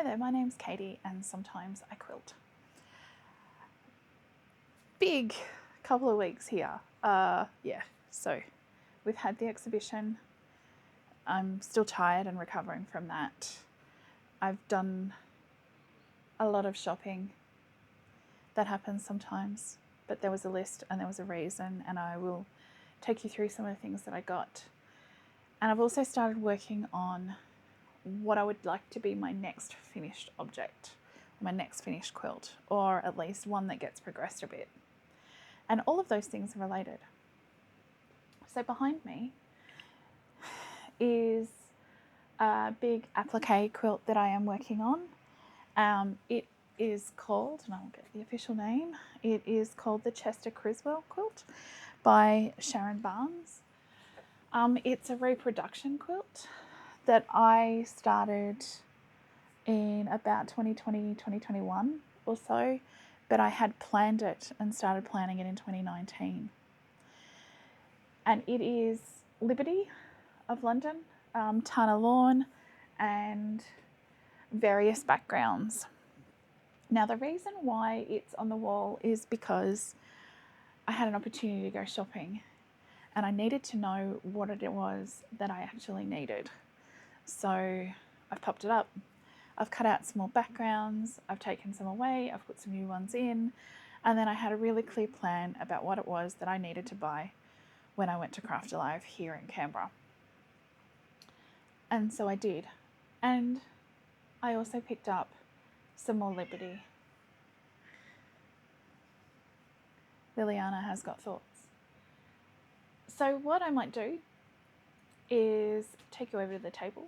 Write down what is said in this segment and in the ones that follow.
Hi there, my name's Katie and sometimes I quilt. Big couple of weeks here. So we've had the exhibition. I'm still tired and recovering from that. I've done a lot of shopping. That happens sometimes, but there was a list and there was a reason, and I will take you through some of the things that I got. And I've also started working on what I would like to be my next finished object, my next finished quilt, or at least one that gets progressed a bit. And all of those things are related. So behind me is a big applique quilt that I am working on. It is called, and I will get the official name, it is called the Chester Criswell quilt by Sharon Barnes. It's a reproduction quilt that I started in about 2020, 2021 or so, but I had planned it and started planning it in 2019. And it is Liberty of London, Tana Lawn, and various backgrounds. Now, the reason why it's on the wall is because I had an opportunity to go shopping and I needed to know what it was that I actually needed. So I've popped it up. I've cut out some more backgrounds, I've taken some away, I've put some new ones in, and then I had a really clear plan about what it was that I needed to buy when I went to Craft Alive here in Canberra. And so I did. And I also picked up some more Liberty. Liliana has got thoughts. So what I might do is take you over to the table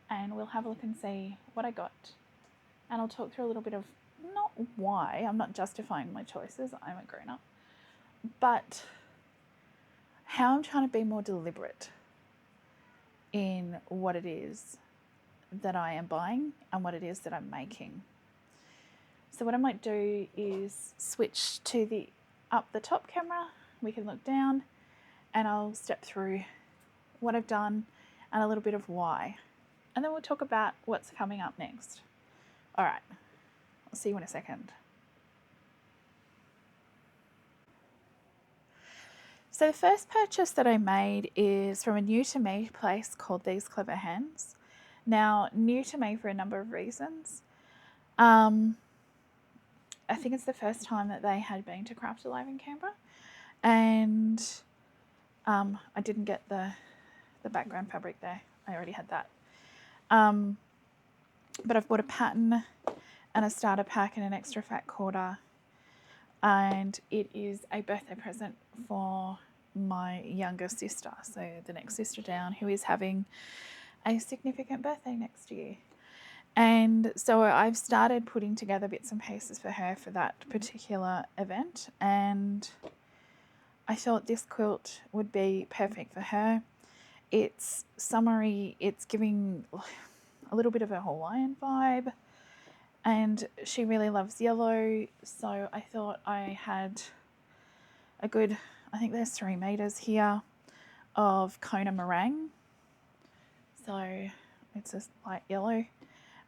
and we'll have a look and see what I got. And I'll talk through a little bit of, not why, I'm not justifying my choices, I'm a grown-up, but how I'm trying to be more deliberate in what it is that I am buying and what it is that I'm making. So what I might do is switch to the up the top camera, we can look down, and I'll step through what I've done and a little bit of why. And then we'll talk about what's coming up next. All right, I'll see you in a second. So the first purchase that I made is from a new to me place called These Clever Hands. Now, new to me for a number of reasons. I think it's the first time that they had been to Craft Alive in Canberra, and I didn't get the background fabric there. I already had that. But I've bought a pattern and a starter pack and an extra fat quarter, and it is a birthday present for my younger sister, so the next sister down, who is having a significant birthday next year. And so I've started putting together bits and pieces for her for that particular event, and I thought this quilt would be perfect for her. It's summery, it's giving a little bit of a Hawaiian vibe, and she really loves yellow, so I thought I had a good, I think there's 3 meters here of Kona meringue, so it's a light yellow,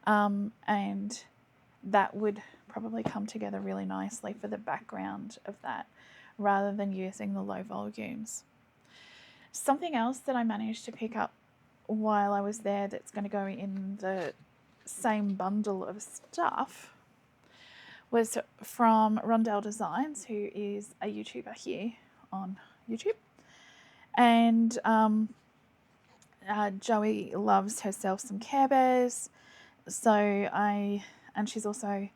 and that would probably come together really nicely for the background of that rather than using the low volumes. Something else that I managed to pick up while I was there that's going to go in the same bundle of stuff was from Rondell Designs, who is a YouTuber here on YouTube. And Joey loves herself some Care Bears. And she's also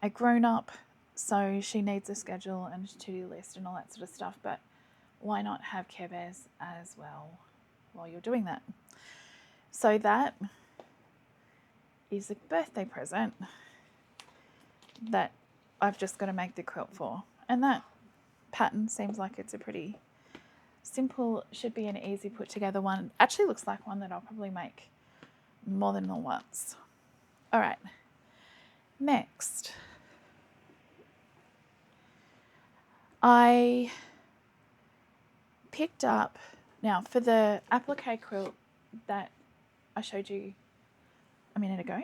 a grown-up, so she needs a schedule and a to-do list and all that sort of stuff, but why not have Care Bears as well while you're doing that? So that is a birthday present that I've just got to make the quilt for. And that pattern seems like it's a pretty simple, should be an easy put together one. Actually looks like one that I'll probably make more than once. All right, next. I picked up, now for the applique quilt that I showed you a minute ago,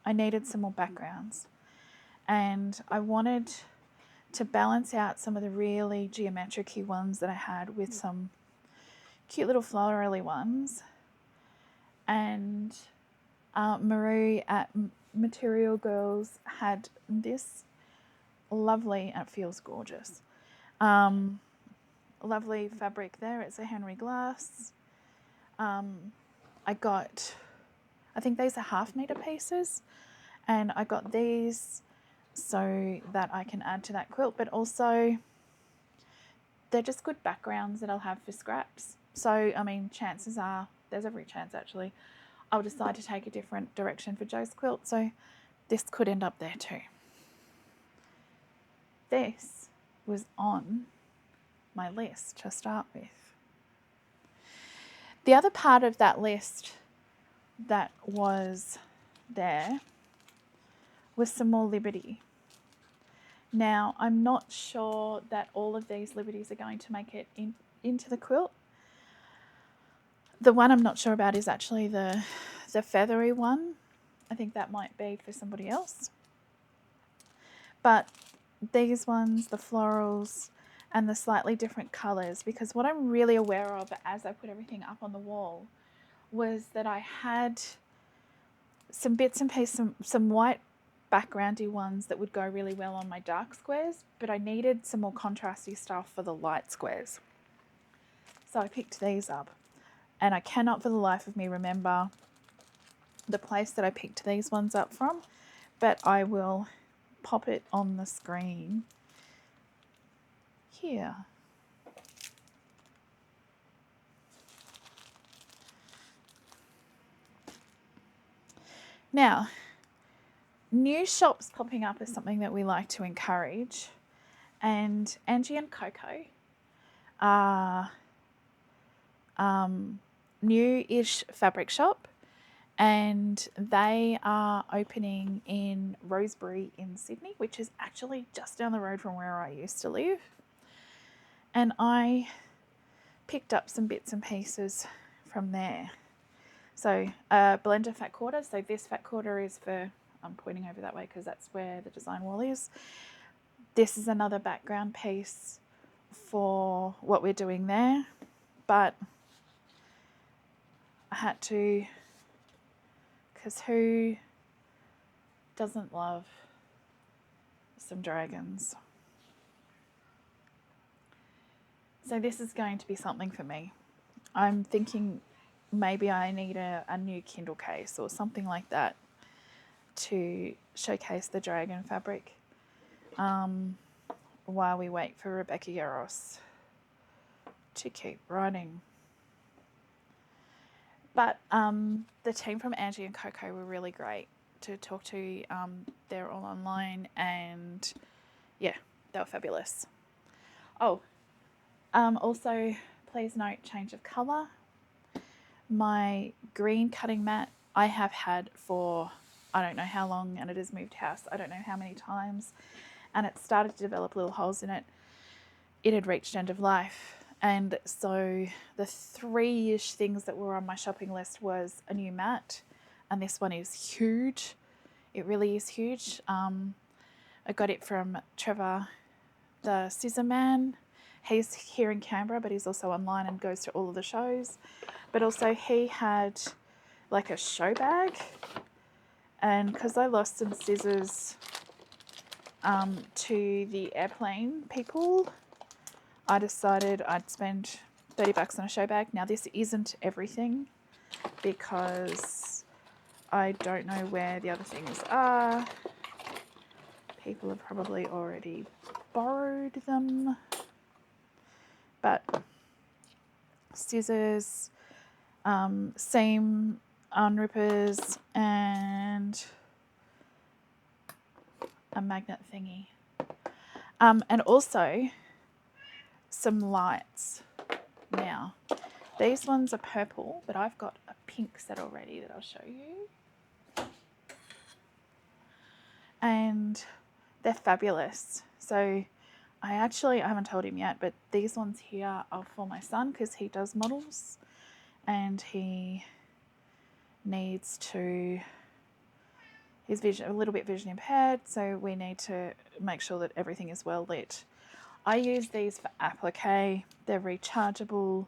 I needed some more backgrounds. And I wanted to balance out some of the really geometric-y ones that I had with some cute little florally ones. And Marie at Material Girls had this lovely, and it feels gorgeous, lovely fabric there. It's a Henry Glass. I got, I think these are 1/2 meter pieces, and I got these so that I can add to that quilt, but also they're just good backgrounds that I'll have for scraps. So, I mean, chances are, there's every chance actually, I'll decide to take a different direction for Jo's quilt, so this could end up there too. This was on my list to start with. The other part of that list that was there was some more Liberty. Now, I'm not sure that all of these Liberties are going to make it into the quilt. The one I'm not sure about is actually the feathery one. I think that might be for somebody else. But these ones, the florals and the slightly different colours, because what I'm really aware of as I put everything up on the wall was that I had some bits and pieces, some white backgroundy ones that would go really well on my dark squares, but I needed some more contrasty stuff for the light squares. So I picked these up, and I cannot for the life of me remember the place that I picked these ones up from, but I will pop it on the screen here. Now, new shops popping up is something that we like to encourage, and Angie and Coco are new-ish fabric shop, and they are opening in Rosebery in Sydney, which is actually just down the road from where I used to live. And I picked up some bits and pieces from there. So blender fat quarter. So this fat quarter is for, I'm pointing over that way because that's where the design wall is. This is another background piece for what we're doing there, but I had to, because who doesn't love some dragons? So this is going to be something for me. I'm thinking maybe I need a new Kindle case or something like that to showcase the dragon fabric while we wait for Rebecca Yaros to keep writing. But the team from Angie and Coco were really great to talk to. They're all online, and yeah, they were fabulous. Oh, also, please note change of colour. My green cutting mat I have had for I don't know how long, and it has moved house I don't know how many times, and it started to develop little holes in it. It had reached end of life, and so the 3-ish things that were on my shopping list was a new mat, and this one is huge. It really is huge. I got it from Trevor, the Scissor Man. He's here in Canberra, but he's also online and goes to all of the shows. But also he had like a show bag, and because I lost some scissors to the airplane people, I decided I'd spend $30 on a show bag. Now this isn't everything because I don't know where the other things are. People have probably already borrowed them. But scissors, seam unrippers, and a magnet thingy. And also some lights. Now, these ones are purple, but I've got a pink set already that I'll show you. And they're fabulous. So I haven't told him yet, but these ones here are for my son because he does models and he needs to, He's a little bit vision impaired, so we need to make sure that everything is well lit. I use these for applique. They're rechargeable,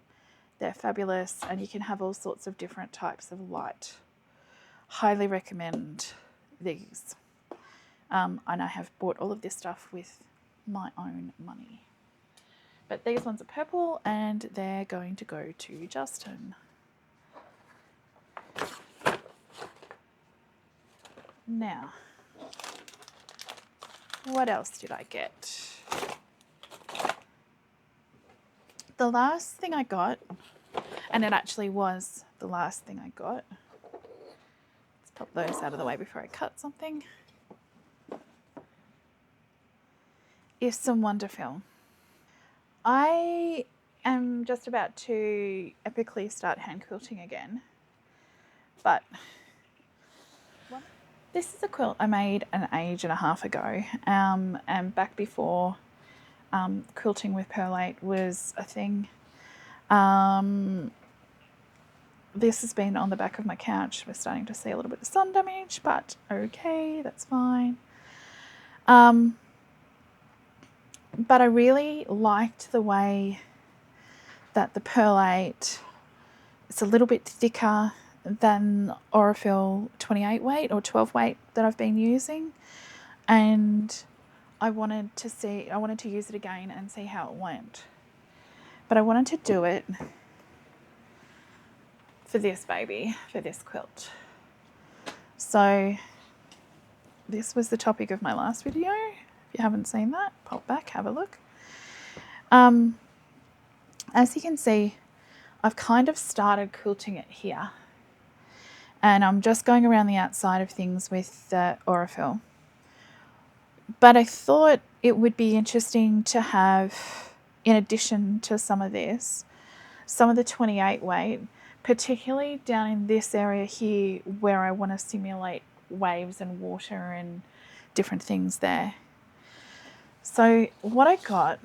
they're fabulous, and you can have all sorts of different types of light. Highly recommend these. And I have bought all of this stuff with my own money. But these ones are purple and they're going to go to Justin. Now, what else did I get? The last thing I got, and it actually was the last thing I got. Let's pop those out of the way before I cut something. Is some Wonderfil. I am just about to epically start hand quilting again, but this is a quilt I made an age and a half ago, and back before quilting with perlite was a thing. This has been on the back of my couch. We're starting to see a little bit of sun damage, but okay, that's fine. But I really liked the way that the perlite is a little bit thicker than Aurifil 28 weight or 12 weight that I've been using, and I wanted to use it again and see how it went. But I wanted to do it for this baby, for this quilt. So this was the topic of my last video. If you haven't seen that, pop back, have a look. As you can see, I've kind of started quilting it here, and I'm just going around the outside of things with the Aurifil. But I thought it would be interesting to have, in addition to some of this, some of the 28 weight, particularly down in this area here where I want to simulate waves and water and different things there. So what I got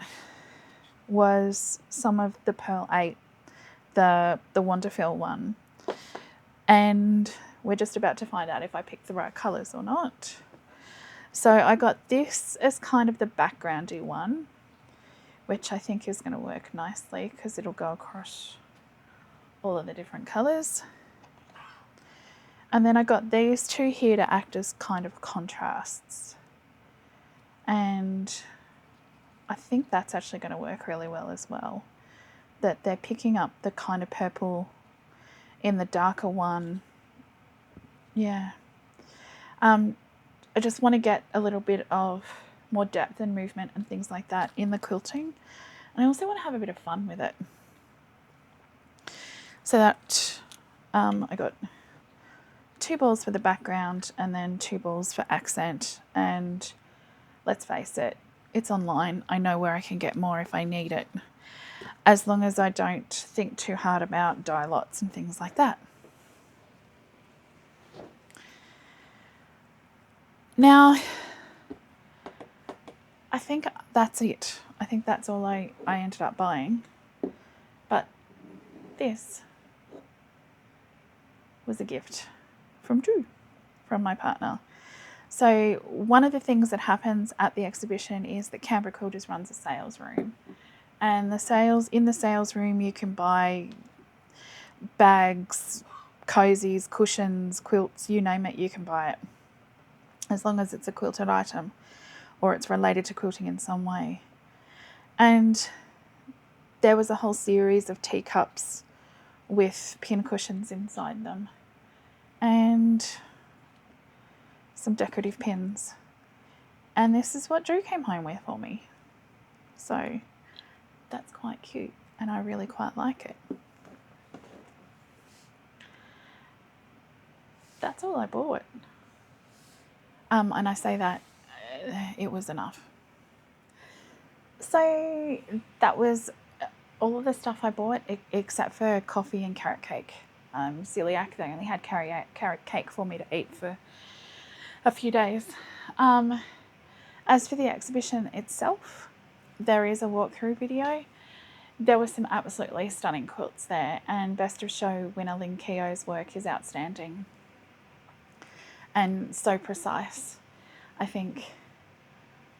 was some of the Pearl 8, the Wonderfil one, and we're just about to find out if I picked the right colours or not. So I got this as kind of the backgroundy one, which I think is going to work nicely because it'll go across all of the different colours. And then I got these two here to act as kind of contrasts. And I think that's actually going to work really well as well. That they're picking up the kind of purple in the darker one. Yeah. I just want to get a little bit of more depth and movement and things like that in the quilting. And I also want to have a bit of fun with it. So that I got 2 balls for the background and then 2 balls for accent. And let's face it, it's online. I know where I can get more if I need it, as long as I don't think too hard about dye lots and things like that. Now, I think that's it. I think that's all I ended up buying. But this was a gift from Drew, from my partner. So one of the things that happens at the exhibition is that Canberra Quilters runs a sales room. And in the sales room you can buy bags, cozies, cushions, quilts, you name it, you can buy it. As long as it's a quilted item or it's related to quilting in some way. And there was a whole series of teacups with pin cushions inside them and some decorative pins. And this is what Drew came home with for me. So that's quite cute and I really quite like it. That's all I bought. And I say that it was enough. So that was all of the stuff I bought except for coffee and carrot cake. Celiac, they only had carrot cake for me to eat for a few days. As for the exhibition itself, there is a walkthrough video. There were some absolutely stunning quilts there, and Best of Show winner Lynn Keogh's work is outstanding. and so precise. I think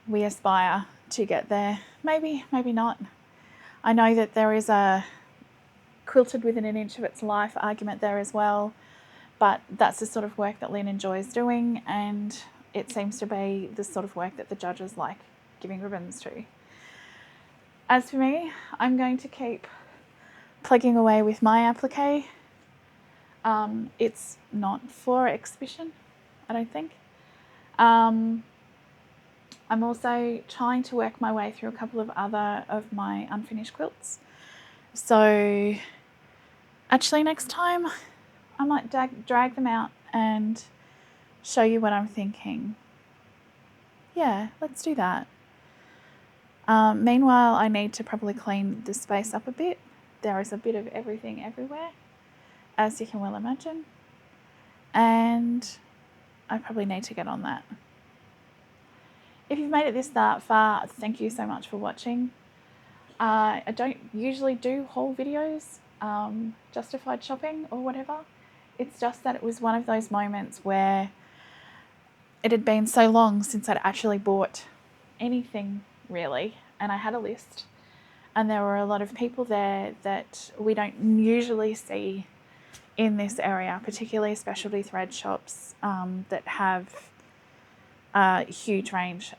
we aspire to get there. Maybe not. I know that there is a quilted within an inch of its life argument there as well, but that's the sort of work that Lynn enjoys doing, and it seems to be the sort of work that the judges like giving ribbons to. As for me, I'm going to keep plugging away with my applique. It's not for exhibition, I don't think. I'm also trying to work my way through a couple of other of my unfinished quilts. So actually next time I might drag them out and show you what I'm thinking. Yeah, let's do that. Meanwhile, I need to probably clean the space up a bit. There is a bit of everything everywhere, as you can well imagine. And I probably need to get on that. If you've made it this far, thank you so much for watching. I don't usually do haul videos, justified shopping or whatever. It's just that it was one of those moments where it had been so long since I'd actually bought anything really, and I had a list, and there were a lot of people there that we don't usually see in this area, particularly specialty thread shops that have a huge range.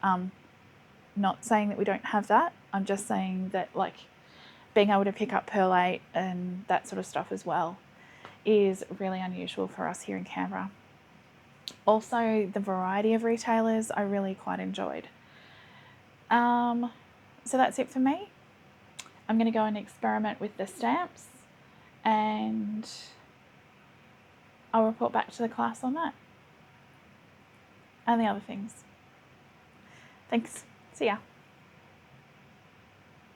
Not saying that we don't have that, I'm just saying that like being able to pick up perlite and that sort of stuff as well is really unusual for us here in Canberra. Also, the variety of retailers I really quite enjoyed. So that's it for me. I'm going to go and experiment with the stamps, and I'll report back to the class on that and the other things. Thanks. See ya.